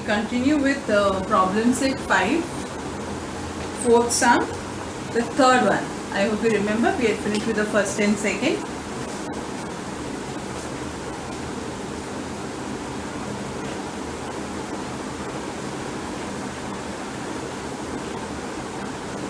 continue with problem set 5, fourth sum, the third one. I hope you remember we had finished with the first and second.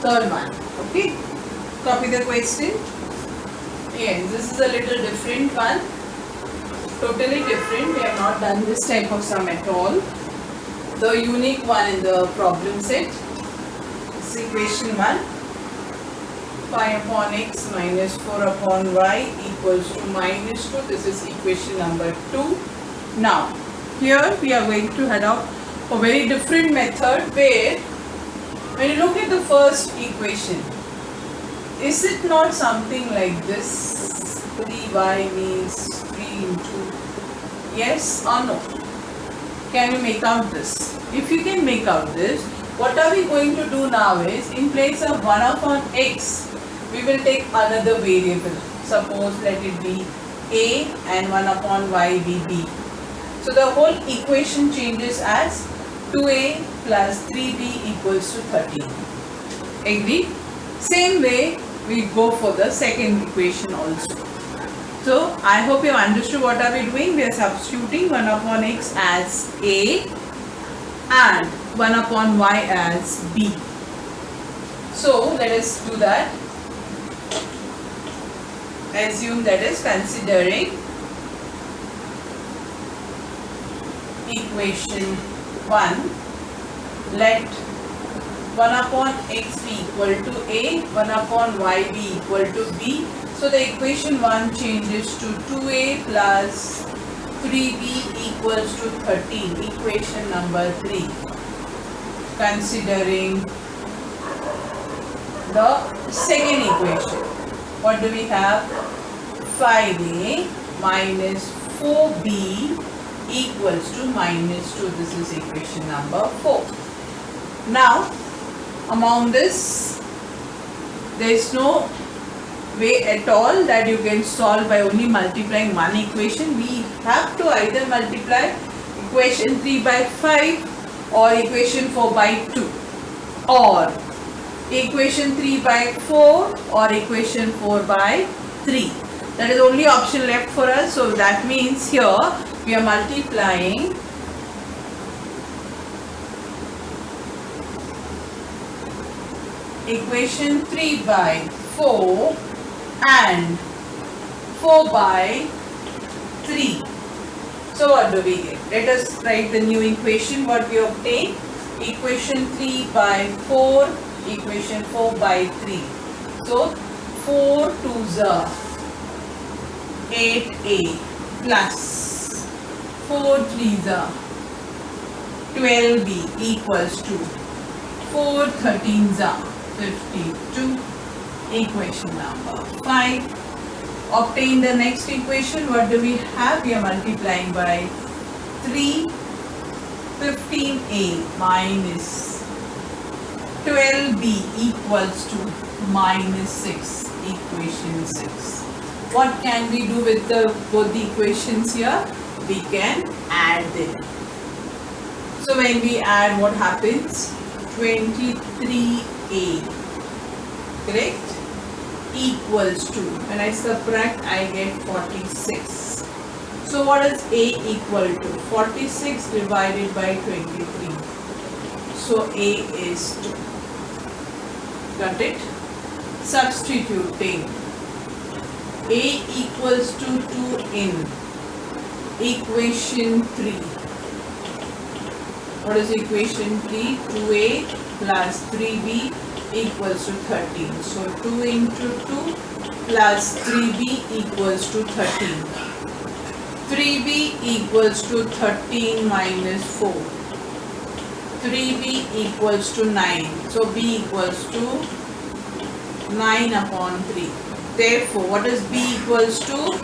Third one, okay. Copy the question. Yes, this is a little different one. Totally different. We have not done this type of sum at all. The unique one in the problem set is equation 1. 5 upon x minus 4 upon y equals to minus 2. This is equation number 2. Now, here we are going to adopt a very different method where when you look at the first equation, is it not something like this? 3y means 3 into yes or no? Can you make out this? If you can make out this, what are we going to do now is, in place of 1 upon x, we will take another variable. Suppose let it be a and 1 upon y be b. So the whole equation changes as 2a plus 3b equals to 13. Agree? Same way we go for the second equation also. So I hope you have understood what are we doing. We are substituting 1 upon x as a and 1 upon y as b. So let us do that. Assume that is considering equation 1. Let 1 upon x be equal to a, 1 upon y be equal to b. So the equation 1 changes to 2a plus 3b equals to 13. Equation number 3. Considering the second equation. What do we have? 5a minus 4b equals to minus 2. This is equation number 4. Now, among this, there is no way at all that you can solve by only multiplying one equation. We have to either multiply equation 3 by 5 or equation 4 by 2 or equation 3 by 4 or equation 4 by 3. That is only option left for us. So that means here we are multiplying equation 3 by 4 and 4 by 3. So what do we get? Let us write the new equation. What we obtain? Equation 3 by 4, equation 4 by 3. So 4 2s are 8a plus 4 3s are 12b equals to 4 13s are 52. Equation number 5. Obtain the next equation. What do we have? We are multiplying by 3 15a minus 12b equals to minus 6. Equation 6. What can we do with both the equations here? We can add them. So when we add, what happens? 23a, correct, equals to, when I subtract I get 46. So what is a equal to? 46 divided by 23. So a is 2. Got it? Substituting a equals to 2 in equation 3. What is equation 3? 2a plus 3b equals to 13. So 2 into 2 plus 3b equals to 13. 3b equals to 13 minus 4. 3b equals to 9. So b equals to 9 upon 3. Therefore, what is b equals to?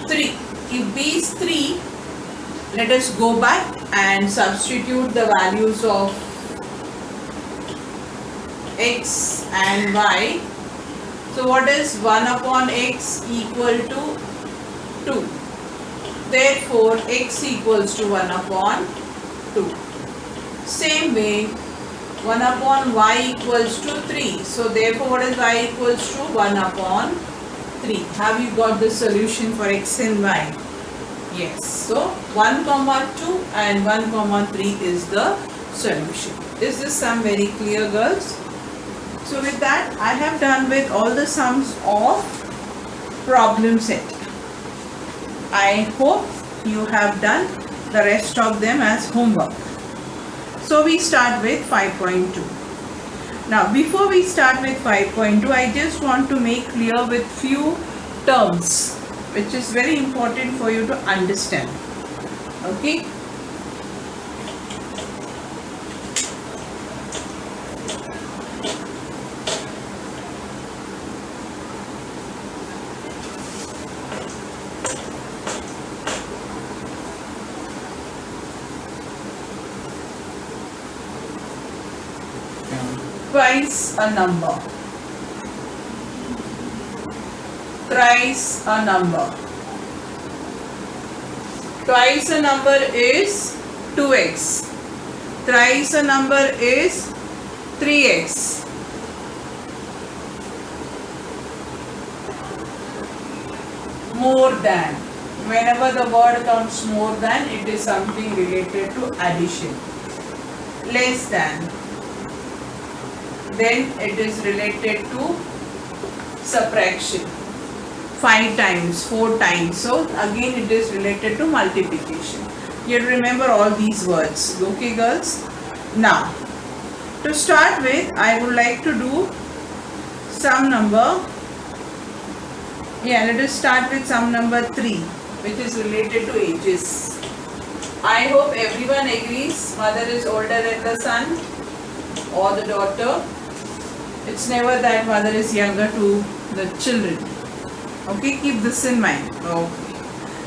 3. If b is 3, let us go back and substitute the values of x and y. So what is 1 upon x equal to 2? Therefore, x equals to 1 upon 2. Same way, 1 upon y equals to 3. So therefore what is y equals to? 1 upon 3. Have you got the solution for x and y? Yes. So 1 comma 2 and 1 comma 3 is the solution. Is this sum very clear, girls? So with that, I have done with all the sums of problem set. I hope you have done the rest of them as homework. So we start with 5.2. Now before we start with 5.2, I just want to make clear with few terms which is very important for you to understand. Okay. Twice a number. Thrice a number. Twice a number is 2x. Thrice a number is 3x. More than. Whenever the word comes more than, it is something related to addition. Less than. Then it is related to subtraction. 5 times, 4 times. So again it is related to multiplication. You have to remember all these words. Okay, girls? Now, to start with, I would like to do sum number. Let us start with sum number 3, which is related to ages. I hope everyone agrees mother is older than the son or the daughter. It's never that mother is younger to the children. Okay, keep this in mind. Okay.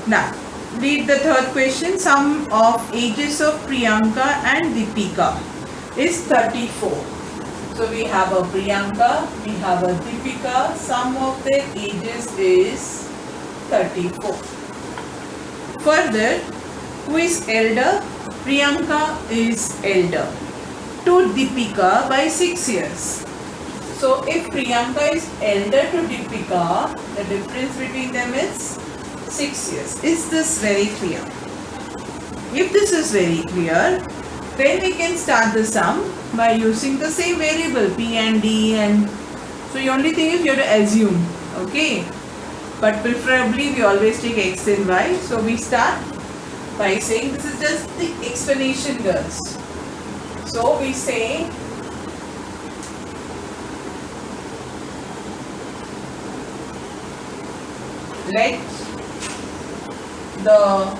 Now, read the third question. Sum of ages of Priyanka and Deepika is 34. So we have a Priyanka, we have a Deepika. Sum of their ages is 34. Further, who is elder? Priyanka is elder to Deepika by 6 years. So if Priyanka is elder to Deepika, the difference between them is 6 years. Is this very clear? If this is very clear, then we can start the sum by using the same variable P and D, and so the only thing is you have to assume. Okay. But preferably we always take x and y. So we start by saying this is just the explanation, girls. So we say let the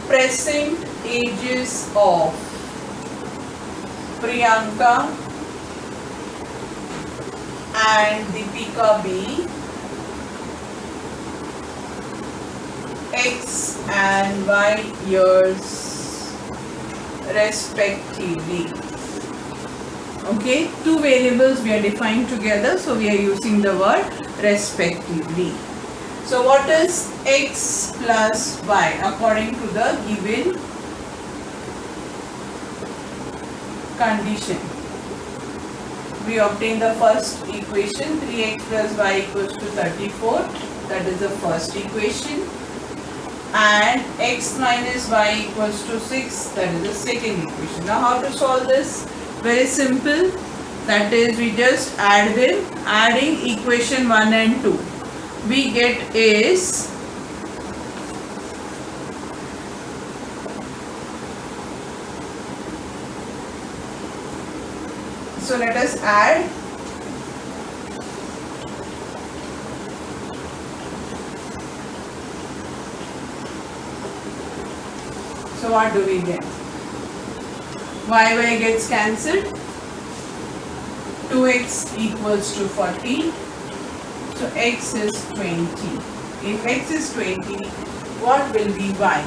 present ages of Priyanka and Deepika be x and y years respectively. Okay, two variables we are defined together, so we are using the word respectively. So what is x plus y according to the given condition? We obtain the first equation, 3x plus y equals to 34. That is the first equation. And x minus y equals to 6. That is the second equation. Now how to solve this? Very simple. That is, we just add them. Adding equation 1 and 2. We get is so let us add so what do we get? Y gets cancelled. 2x equals to 40. So x is 20. If x is 20, what will be y?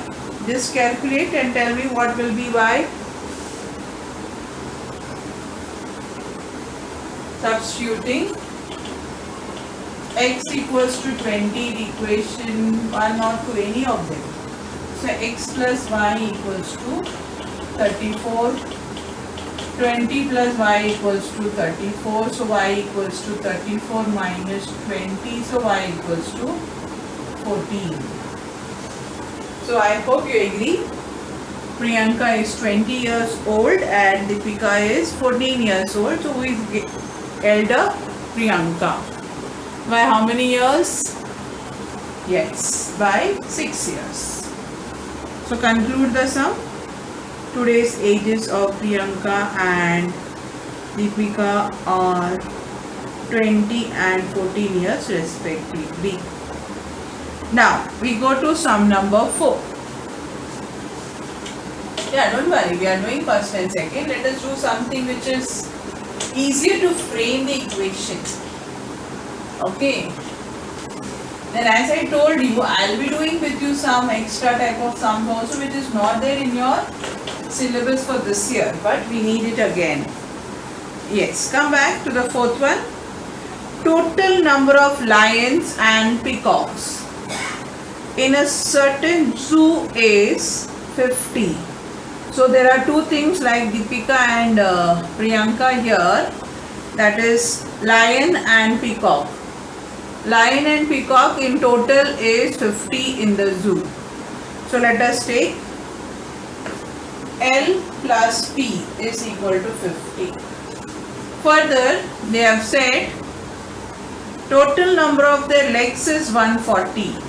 Just calculate and tell me what will be y. Substituting x equals to 20 in equation 1 or 2, any of them. So x plus y equals to 34. 20 plus y equals to 34. So y equals to 34 minus 20. So y equals to 14. So I hope you agree. Priyanka is 20 years old and Deepika is 14 years old. So who is elder? Priyanka. By how many years? Yes, by 6 years. So conclude the sum. Today's ages of Priyanka and Deepika are 20 and 14 years respectively. Now we go to sum number 4. Yeah, don't worry, we are doing first and second. Let us do something which is easier to frame the equation. Okay. Then as I told you, I'll be doing with you some extra type of sums also which is not there in your syllabus for this year, but we need it again. Yes, come back to the fourth one. Total number of lions and peacocks in a certain zoo is 50. So there are two things like Deepika and Priyanka here, that is lion and peacock. Lion and peacock in total is 50 in the zoo. So let us take L plus P is equal to 50. Further, they have said total number of their legs is 140.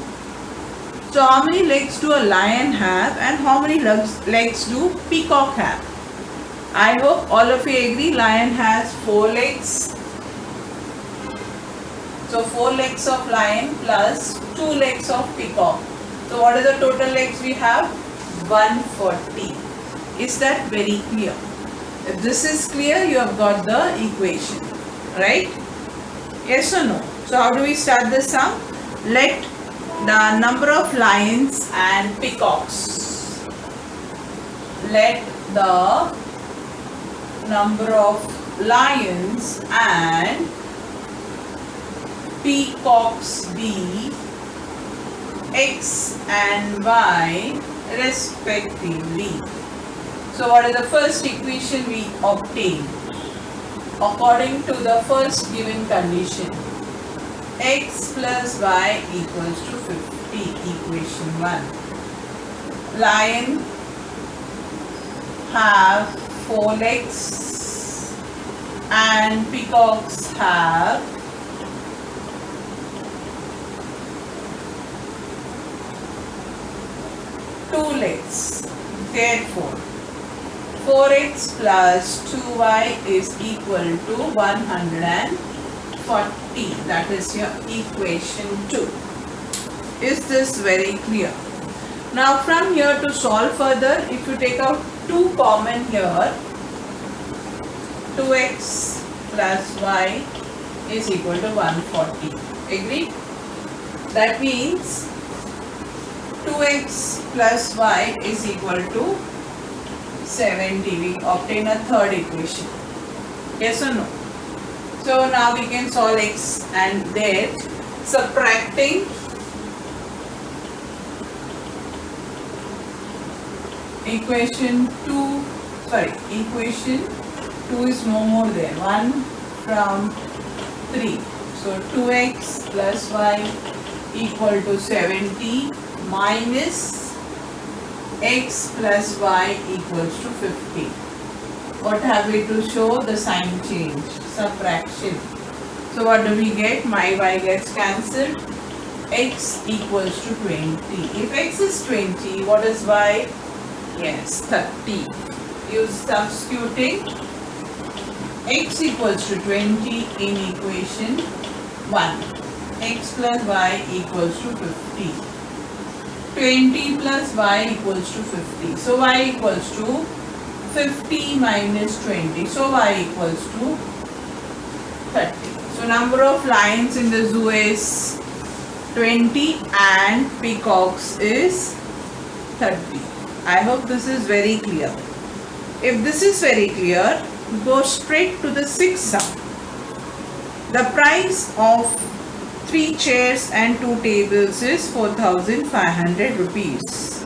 So how many legs do a lion have and how many legs do peacock have? I hope all of you agree lion has 4 legs. So 4 legs of lion plus 2 legs of peacock. So what are the total legs we have? 140. Is that very clear? If this is clear, you have got the equation, right? Yes or no? So how do we start this sum? Let the number of lions and peacocks. Let the number of lions and peacocks be x and y respectively. So what is the first equation we obtain? According to the first given condition, x plus y equals to 50, equation 1. Lion have 4 legs and peacocks have 2 legs. Therefore, 4x plus 2y is equal to 140. That is your equation 2. Is this very clear? Now from here to solve further, if you take out 2 common here, 2x plus y is equal to 140. Agreed? That means 2x plus y is equal to 70. We obtain a third equation. Yes or no? So now we can solve x and there, subtracting equation 2 is no more there. 1 from 3. So 2x plus y equal to 70 minus x plus y equals to 50. What have we to show? The sign change, subtraction. So what do we get? My y gets cancelled. X equals to 20. If x is 20, what is y? Yes, 30. Use substituting x equals to 20 in equation 1. X plus y equals to 50. 20 plus y equals to 50. So y equals to 50 minus 20. So y equals to 30. So number of lions in the zoo is 20 and peacocks is 30. I hope this is very clear. If this is very clear, go straight to the 6th sum. The price of 3 chairs and 2 tables is 4,500 rupees.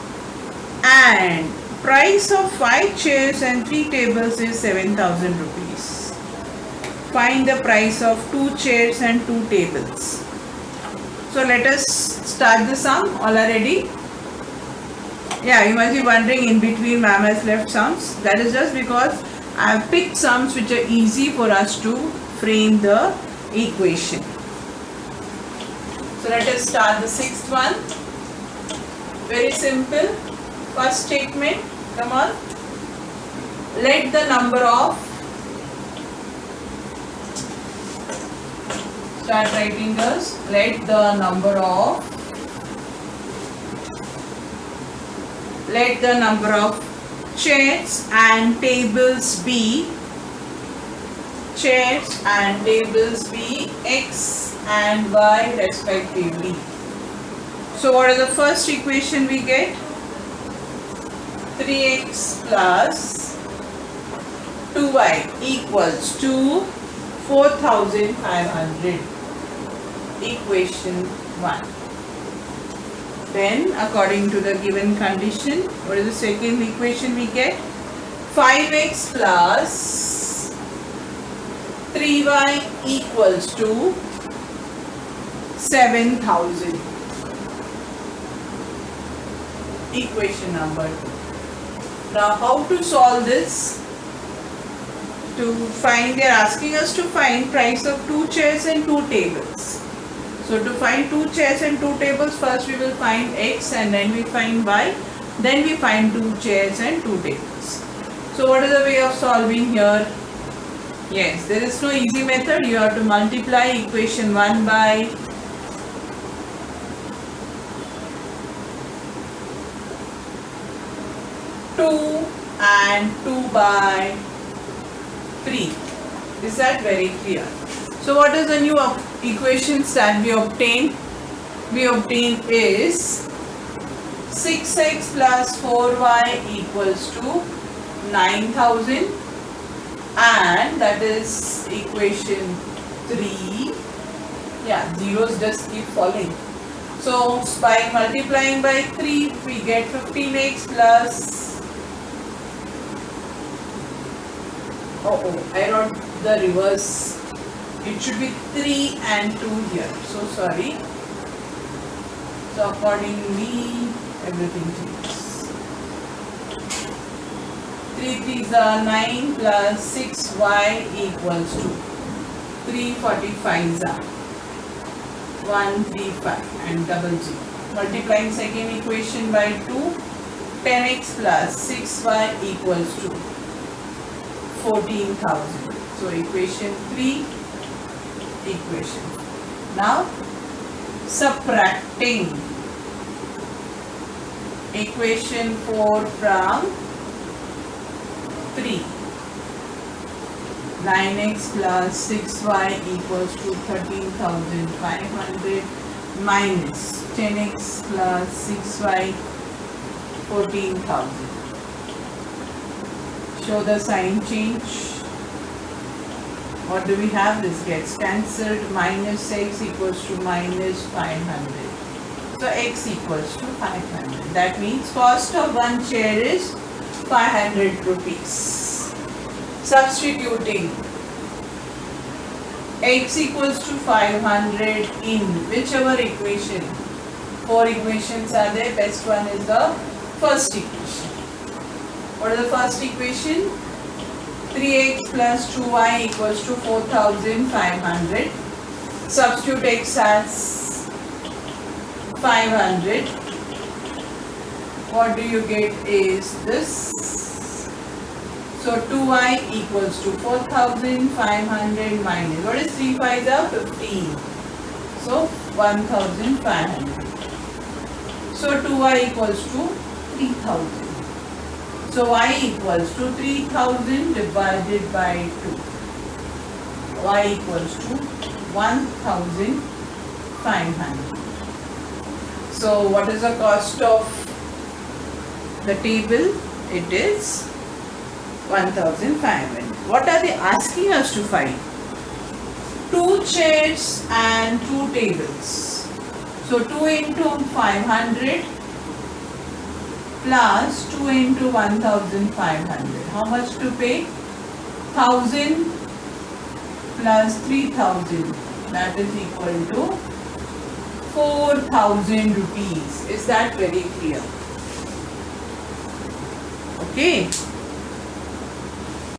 and price of 5 chairs and 3 tables is 7,000 rupees. Find the price of 2 chairs and 2 tables. So let us start the sum. All are ready? Yeah, you must be wondering in between ma'am has left sums. That is just because I have picked sums which are easy for us to frame the equation. So let us start the sixth one. Very simple. First statement, come on. Let the number of, start writing this, let the number of chairs and tables be x and y respectively. So what is the first equation we get? 3x plus 2y equals to 4,500. Equation 1. Then according to the given condition, what is the second equation we get? 5x plus 3y equals to 7,000. Equation number 2. Now how to solve this? To find, they are asking us to find price of 2 chairs and 2 tables. So to find 2 chairs and 2 tables, first we will find x and then we find y. Then we find 2 chairs and 2 tables. So what is the way of solving here? Yes, there is no easy method. You have to multiply equation 1 by two and 2 by 3. Is that very clear? So what is the new equations that we obtain? We obtain is 6x plus 4y equals to 9,000, and that is equation 3. Yeah, zeros just keep falling. So by multiplying by 3 we get 15x plus, I wrote the reverse. It should be 3 and 2 here. So sorry. So accordingly everything changes. 3 3s are 9 plus 6y equals to 345s are 135 and double 0. Multiplying second equation by 2, 10x plus 6y equals to 14,000. So equation 3, equation. Now subtracting equation 4 from 3. 9x plus 6y equals to 13,500 minus 10x plus 6y 14,000. Show the sign change. What do we have? This gets cancelled. Minus x equals to minus 500. So x equals to 500. That means cost of one chair is 500 rupees. Substituting x equals to 500 in whichever equation. 4 equations are there. Best one is the first equation. What is the first equation? 3x plus 2y equals to 4,500. Substitute x as 500. What do you get is this. So 2y equals to 4,500 minus, what is 3 5s are 15. So 1,500. So 2y equals to 3,000. So y equals to 3,000 divided by 2. Y equals to 1,500. So what is the cost of the table? It is 1,500. What are they asking us to find? 2 chairs and 2 tables. So 2 into 500 plus 2 into 1500. How much to pay? 1000 plus 3000, that is equal to 4000 rupees. Is that very clear? Okay.